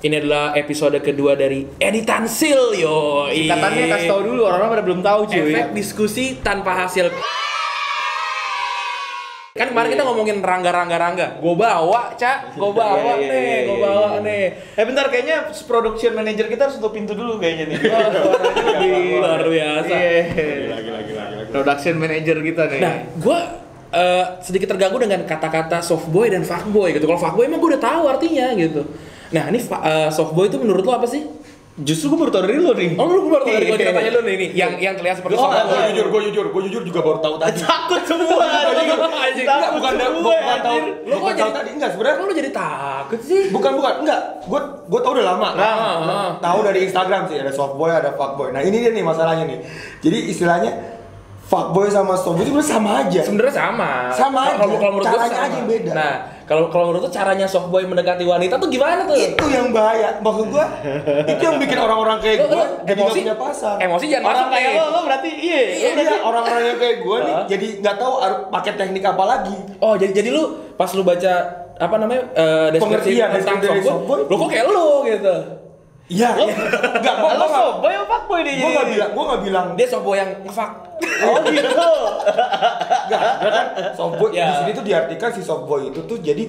Ini adalah episode kedua dari Editan Sil, yo. Katanya kasih tahu dulu, orang-orang pada belum tahu cuy. Efek diskusi tanpa hasil. Kan kemarin kita ngomongin rangga. Gue bawa, Cak. Gue bawa nih. Bentar, kayaknya production manager kita harus tutup pintu dulu kayaknya nih. Luar biasa. Gila. Production manager kita nih. Nah, gue sedikit terganggu dengan kata-kata softboy dan fuckboy gitu. Kalau fuckboy emang gue udah tahu artinya gitu. Nah, ini softboy itu menurut lo apa sih? Justru gue baru tau dari lo nih. Oh, lu baru tau dari gue, kita tanya lu nih, yang terlihat seperti softboy. Gue jujur juga baru tahu tadi. Takut semua. Bukan tahu. Lu kok jadi tadi enggak sebenarnya? Lu jadi takut sih? Bukan, enggak. Gue tahu udah lama. Tahu dari Instagram sih, ada softboy, ada fuckboy. Nah, ini dia nih masalahnya nih. Jadi istilahnya fuckboy sama softboy itu sama aja. Sebenarnya sama. Sama aja. Kalau menurut gue caranya aja yang beda. Nah, kalau menurut tuh caranya softboy mendekati wanita tuh gimana tuh? Itu yang bahaya. Maksud gua, itu yang bikin orang-orang kayak gua jadi nggak punya pasar. Emosi jangan Orang masuk kayak nih. lo berarti iya. Orang-orang yang kayak gua nih jadi nggak tahu harus pakai teknik apa lagi. Oh, jadi lu pas lu baca apa namanya deskripsi tentang softboy, lu kok kayak lu gitu. Iya. Enggak, Lo softboy apa fuckboy dia? Gua nggak bilang Dia softboy yang nge-fuck. Oh gitu. enggak, kan softboy di sini tuh diartikan si softboy itu tuh jadi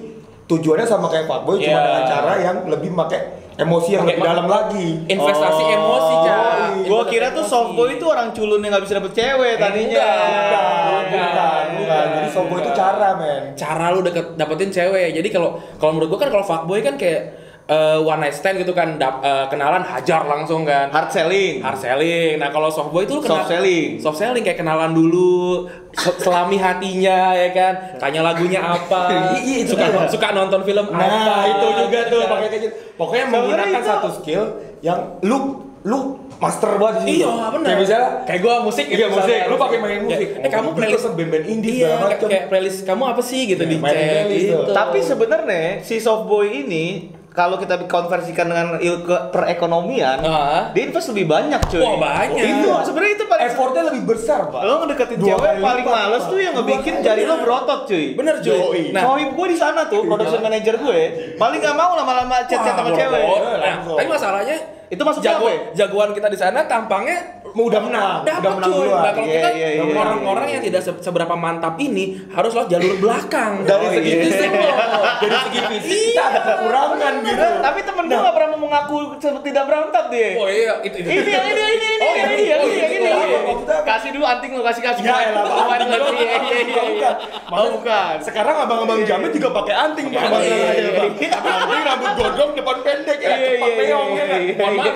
tujuannya sama kayak fuckboy cuma dengan cara yang lebih pakai emosi yang lebih dalam lagi. Investasi emosi, Cak. Gua kira tuh softboy itu orang culun yang nggak bisa dapet cewek tadinya. Bukan. Jadi softboy itu cara, men. Cara lu dapetin cewek. Jadi kalau menurut gua kan kalau fuckboy kan kayak one night stand gitu kan, kenalan hajar langsung kan. Hard selling. Nah kalau softboy itu lu Soft selling kayak kenalan dulu, selami hatinya ya kan, tanya lagunya apa, suka nonton film apa. Nah, itu juga tuh pakai kayak gitu. Pokoknya menggunakan itu satu skill yang lu master banget di situ. Iya, benar. Kayak misalnya kayak gua musik gitu. Iya, musik. misalnya. Lu pakai main musik. Kamu playlist band-band indie iya, segala macam. kayak playlist kamu apa sih gitu di main chat playlist gitu. tuh. Tapi sebenarnya si softboy ini kalau kita konversikan dengan ilmu perekonomian, dia invest lebih banyak, cuy. Wah, banyak. Itu sebenarnya itu paling Effortnya lebih besar, Pak. lo ngedeketin Dua cewek kali paling lipat, males Pak. tuh yang ngebikin jari lo berotot, cuy. Bener, cuy. Nah, sohib gue di sana tuh, production manager gue, paling nggak mau lama-lama chat-chat sama cewek. Nah, tapi masalahnya Itu masuk apa? jagoan kita di sana tampangnya Udah menang dapat cuy. duluan. Nah, kalau Iya, kita iya. orang-orang yang tidak seberapa mantap ini harus lewat jalur belakang. Dari segi iya. fisik loh. Dari segi fisik kita ada kekurangan gitu. Tapi temen gue nggak pernah mau mengaku tidak berangkat dia. Oh iya, itu. Ini. Kasih dulu anting lo, kasih. Ya elah, Iya. Mau bukan? Sekarang abang-abang jamet juga pakai anting, Pak. Abang aja, Pak. Anting rambut gondrong depan pendek ya, cepak meong ya. Mohon maaf,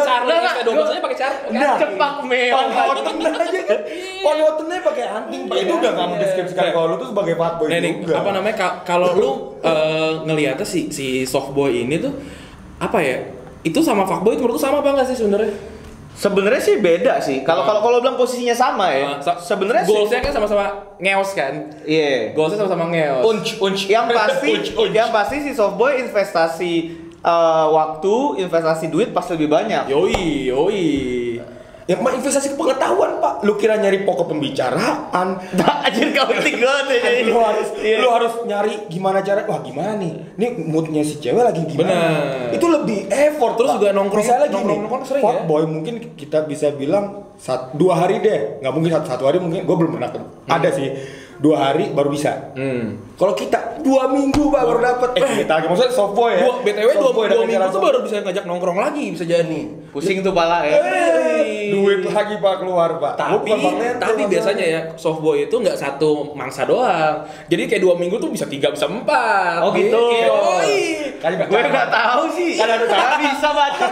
Charlie saya 12 aja pakai Charlie. Nah, Cepak meong. Ponhoten aja kan. Ponhotennya pakai anting, Pak. Itu udah kamu deskripsikan kalau lu tuh sebagai fuckboy Nih, juga. apa namanya? Kalau lu ngelihatnya si softboy ini tuh apa ya? Itu sama fuckboy itu menurut lu sama apa enggak sih sebenarnya? Sebenarnya sih beda sih. Kalau bilang posisinya sama ya. Sebenarnya sih goalsnya kan sama-sama ngeos kan? iya. Goalsnya sama-sama ngeos. Unch. Yang pasti si softboy investasi waktu, investasi duit pasti lebih banyak. Yoi. Ya, investasi ke pengetahuan, Pak. Lu kira nyari pokok pembicaraan, Anjir kau tinggal deh. lu harus nyari gimana cara. Wah, gimana nih? Ini moodnya si cewek lagi gimana? Bener. Itu lebih effort. Terus Pak. juga nongkrong- Misalnya gini, nongkrong sering ya? fuckboy mungkin kita bisa bilang 2 hari deh. Nggak mungkin satu hari, mungkin gue belum pernah ada sih. 2 hari baru bisa. Kalau kita 2 minggu, Pak, baru dapet. Kita lagi maksudnya softboy ya. BTW Softboy 2 dengan minggu cara tuh baru bisa ngajak nongkrong lagi, bisa jadi. Pusing tuh pala ya. duit lagi, Pak, keluar, Pak. Gua bukan Bang Nente, Tapi maksudnya. biasanya ya softboy itu nggak satu mangsa doang. Jadi kayak 2 minggu tuh bisa 3 bisa 4. Oh, gitu. Yoi. Kan Gue nggak tahu sih. Kan ada cara. Bisa baca.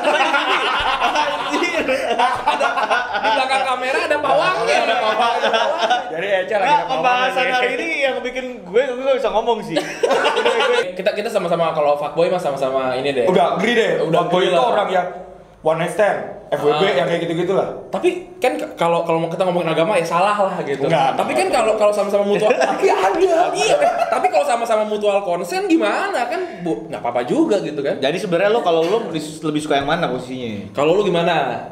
Anjir. Di belakang kamera ada pawangnya. Jadi Eca lagi Nah, ada pembahasan pawangnya. hari ini yang bikin gue nggak bisa ngomong sih. Kita sama-sama kalau fuckboy mah sama-sama ini deh. Udah agree deh. Udah Fuckboy agree itu lah. orang yang one night stand, FWB yang kayak gitu-gitu lah. Tapi kan kalau kita ngomongin agama ya salah lah gitu. Enggak. Tapi kan kalau sama-sama mutual tapi ada. Iya. Tapi kalau sama-sama mutual konsen gimana kan nggak apa-apa juga gitu kan. Jadi sebenarnya kalau lo lebih suka yang mana posisinya? Kalau lu gimana?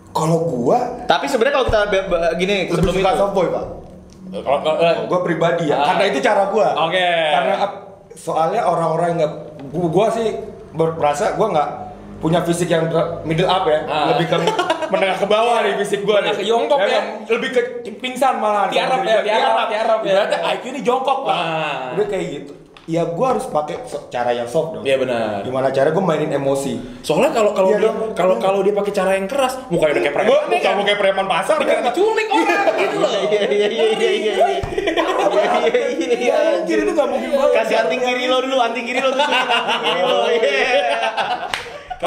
Kalau gua Tapi sebenarnya kalau kita gini lebih sebelum suka itu. softboy, Pak. Kalau Gua pribadi ya, karena itu cara gua. Oke. Karena soalnya orang-orang nggak, gua sih merasa gue nggak punya fisik yang middle up ya, lebih ke menengah ke bawah nih fisik gue nih. Ke jongkok ya. Lebih ke pingsan malah. Tiarap ya. Berarti IQ ini jongkok lah. Udah kayak gitu. Ya gue harus pakai cara yang soft dong. Iya benar. Gimana cara gue mainin emosi? Soalnya kalau dia pakai cara yang keras, mukanya udah kayak preman. Kamu kayak preman pasar kan diculik orang gitu loh. Iya. Anjir itu enggak mungkin banget. Kasih anting kiri lo dulu.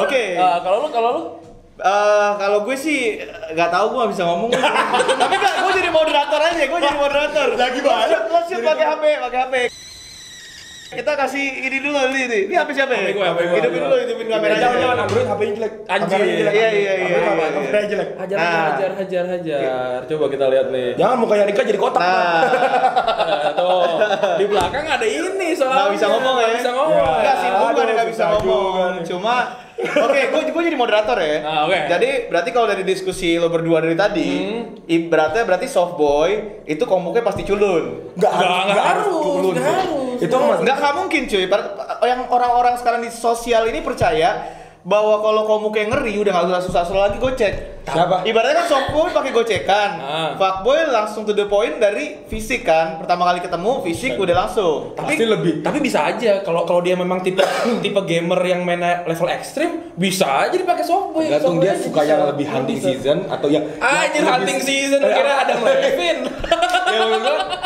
Oke. Kalau lu kalau gue sih nggak tahu, gue nggak bisa ngomong. Tapi nggak, gue jadi moderator aja. Lagi banget. Lo shoot pakai HP. Kita kasih ini dulu nih. Ini HP siapa ya? Hidupin kameranya. Jangan Android HP-nya jelek. Anjir. Iya. Kameranya jelek. Hajar. Coba kita lihat nih. Jangan mukanya Rika jadi kotak. Tuh, di belakang ada ini soalnya. Nggak bisa ngomong ya? Nggak sih, bukan nggak bisa ngomong. Cuma Oke, gue jadi moderator ya. Oke. Jadi berarti kalau dari diskusi lo berdua dari tadi, berarti soft boy itu komuknya pasti culun. Nggak harus. Itu nggak mungkin cuy. Yang orang-orang sekarang di sosial ini percaya bahwa kalau komuknya ngeri udah nggak usah susah-susah lagi gocek. Siapa? Ibaratnya kan softboy pakai gocekan, fuckboy langsung to the point dari fisik kan. Pertama kali ketemu fisik udah langsung. Tapi bisa aja kalau dia memang tipe gamer yang main level ekstrim, bisa aja dipakai softboy. Gantung dia suka yang lebih hunting season atau yang anjir hunting season kira ada Levin.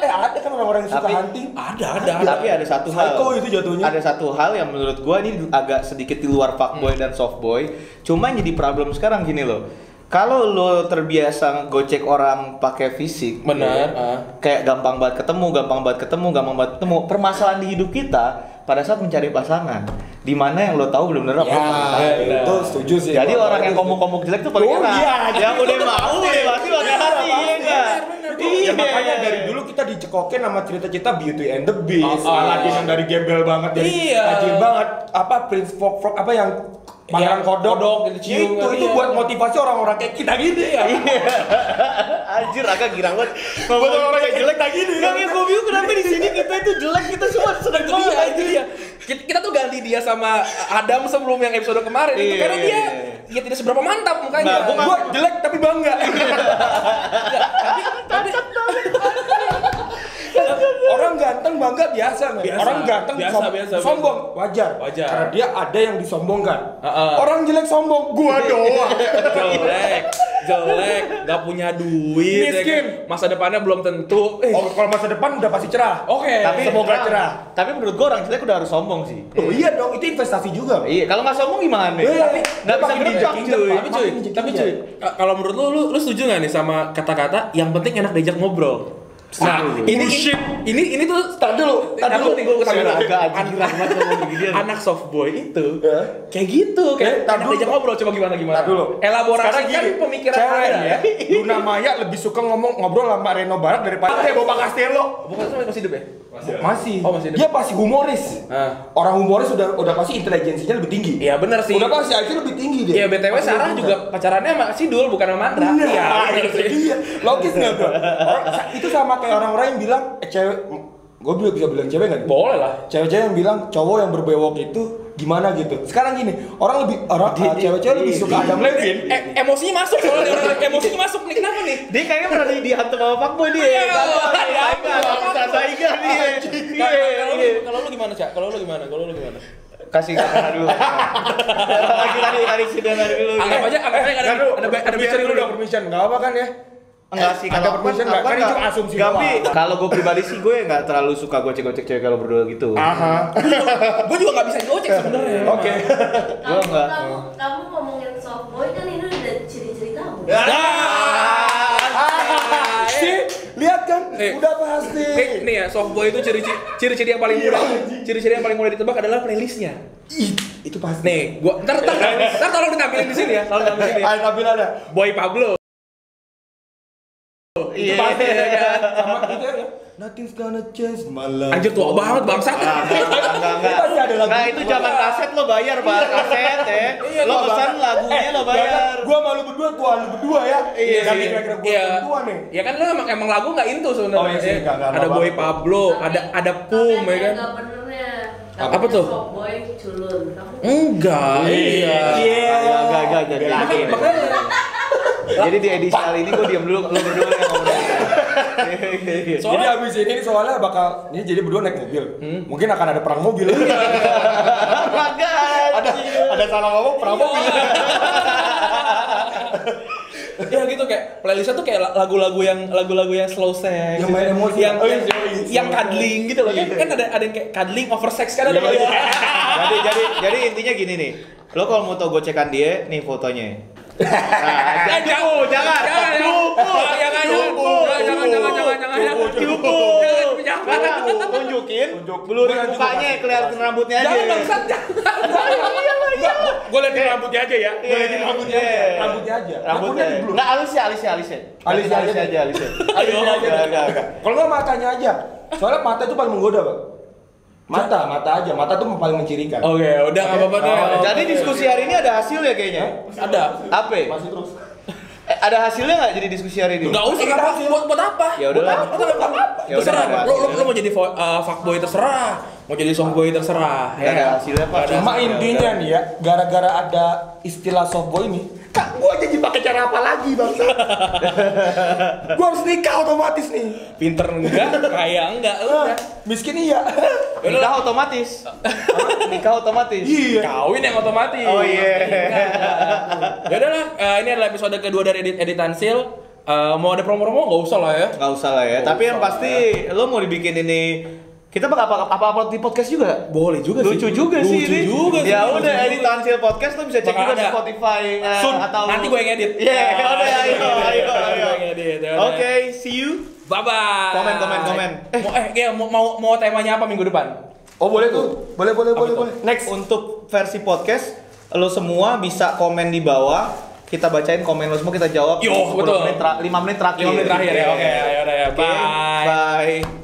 Ada kan orang-orang yang suka hunting. Ada. Tapi ada satu hal. Psycho itu jatuhnya. Ada satu hal yang menurut gua ini agak sedikit di luar fuckboy dan softboy. Cuma yang jadi problem sekarang gini loh. Kalau lo terbiasa gocek orang pakai fisik, benar, kayak gampang banget ketemu. Permasalahan di hidup kita pada saat mencari pasangan, di mana yang lo tahu benar-benar itu setuju sih. Jadi orang yang komuk-komuk jelek tuh paling enak. Yang udah mau deh pasti pakai hati, iya enggak? Ya makanya dari dulu kita dicekokin sama cerita-cerita Beauty and the Beast, Aladdin yang dari gembel banget, dari tajir banget, Prince Frog apa yang Pangeran Kodok gitu cium. Itu buat motivasi orang-orang kayak kita gini ya. Anjir, agak girang banget. Buat orang kayak jelek kayak gini. Yang gue bingung kenapa di sini kita itu jelek, kita semua sedang dia. Kita tuh ganti dia sama Adam sebelum yang episode kemarin itu karena dia tidak seberapa mantap mukanya. Gua jelek tapi bangga. Tapi orang ganteng bangga biasa. Orang ganteng biasa. Sombong wajar. Karena dia ada yang disombongkan. Orang jelek sombong, gua doang. jelek, gak punya duit, miskin, masa depannya belum tentu. Kalau masa depan udah pasti cerah. Tapi semoga cerah. Tapi menurut gua orang jelek udah harus sombong sih. Oh iya dong, itu investasi juga. Iya, kalau nggak sombong gimana? Tapi nggak bisa berubah cuy. Tapi cuy, kalau menurut lu setuju nggak nih sama kata-kata yang penting enak diajak ngobrol? Nah, ini tuh tar dulu nih gue anak softboy itu kayak gitu, kayak enak diajak ngobrol. Coba gimana? Dulu. Elaborasikan pemikiran Anda ya. Luna Maya lebih suka ngobrol sama Reno Barat daripada Boba Castello. Boba Castello masih hidup ya? Masih. Oh, masih hidup. Dia pasti humoris. Orang humoris udah pasti intelijensinya lebih tinggi. Iya benar sih. Udah pasti IQ lebih tinggi dia. Iya, BTW Sarah juga pacarannya sama Sidul bukan sama Mandra. Iya. Logis enggak tuh? Itu sama kayak orang-orang yang bilang cewek, gue bisa bilang cewek nggak? Boleh lah. Cewek-cewek yang bilang cowok yang berbewok itu gimana gitu. Sekarang gini, cewek-cewek lebih suka Adam Levine. Emosinya masuk soalnya emosinya masuk nih, kenapa nih? Dia kayaknya pernah dihantam sama fuckboy dia. Kalau lu gimana, Cak? Kalau lu gimana? Kasih kata dulu. Lagi sudah dulu. Anggap aja ada bicara dulu dong. Permission, enggak apa kan ya? Enggak sih, ada permission enggak? Kan itu asumsi doang. Kalau gue pribadi sih gue enggak terlalu suka gocek-gocek cewek kalau berdua gitu. Gue juga enggak bisa gocek sebenarnya. Oke. Gue enggak. Kamu ngomongin softboy kan ini udah ciri-ciri kamu. Lihat kan? Udah pasti. Nih ya, softboy itu ciri-ciri yang paling mudah. Ciri-ciri yang paling mudah ditebak adalah playlistnya. Itu pasti. Nih, gua ntar tolong ditampilin di sini ya. Tolong tampilin di sini. Ayo tampil ada. Boy Pablo. Itu pasti ya. Sama gitu ya. Nothing's gonna change my life. Anjir tua banget bangsat. Enggak. Nah, itu zaman kaset lo bayar, Pak. Kaset ya. Lo pesan lagunya lo bayar. Gua malu berdua, lu berdua ya. Iya sih. Kira-kira gua berdua nih. Ya kan lo emang lagu enggak into sebenarnya. Oh iya sih, ada Boy Pablo, ada Pum ya kan. Enggak benernya. Apa tuh? Softboy culun. Kamu Enggak, iya. Enggak jadi. Jadi di edisi kali ini gue diam dulu, lu berdua yang ngomong. Jadi Soalnya abis ini soalnya bakal ini jadi berdua naik mobil. Mungkin akan ada perang mobil. ada salah ngomong perang mobil. ya gitu kayak playlistnya tuh kayak lagu-lagu yang slow sex, Yang main emosi. yang cuddling gitu loh kan ada yang kayak cuddling over sex kan ada Jadi intinya gini nih. Lo kalau mau tau gocekan dia, nih fotonya. Nah, jangan. Tunjukin. Belurin mukanya, kelihatan rambutnya aja. Jangan bangsat, gue liatin rambutnya aja ya. Rambutnya. Enggak alisnya. Alisnya aja. Kalau nggak matanya aja. Soalnya mata itu paling menggoda, Bang. Mata aja. Mata tuh paling mencirikan. Oke, udah nggak apa-apa deh. Jadi diskusi hari ini ada hasil ya kayaknya. Ada. Apa? Masih terus. Ada hasilnya nggak jadi diskusi hari ini? Nggak usah, buat apa? Ya udahlah. Ya udah, Terserah, nggak lo mau jadi fuckboy terserah, mau jadi softboy terserah. Nggak ada hasilnya, Pak. Cuma intinya nih ya, gara-gara ada istilah softboy ini, Kak, gua jadi pakai cara apa lagi, Bang? Gua harus nikah otomatis nih. Pinter enggak, kaya enggak, udah. Miskin iya. Nikah otomatis. Nikah otomatis. Iya. Kawin yang otomatis. Oh iya. Ya udahlah, ini adalah episode kedua dari editan Sil. Mau ada promo-promo nggak usah lah ya. Nggak usah lah ya. Tapi yang pasti lo mau dibikin ini. Kita bakal apa di podcast juga? Boleh juga sih. Lucu juga sih Lucu ini. juga sih. Ya Lucu udah juga. editan Sil podcast lo bisa cek Bakal juga di ada. Spotify atau Nanti gue yang edit. Iya, udah ayo. Gue yang edit. ya udah. Oke, see you. Bye bye. Komen. Mau temanya apa minggu depan? Oh, boleh tuh. Boleh. Next untuk versi podcast lo semua bisa komen di bawah. Kita bacain komen lo semua, kita jawab. Yo, betul. 5 menit terakhir. 5 menit terakhir ya. Oke, ya udah ya. Oke, Bye. bye.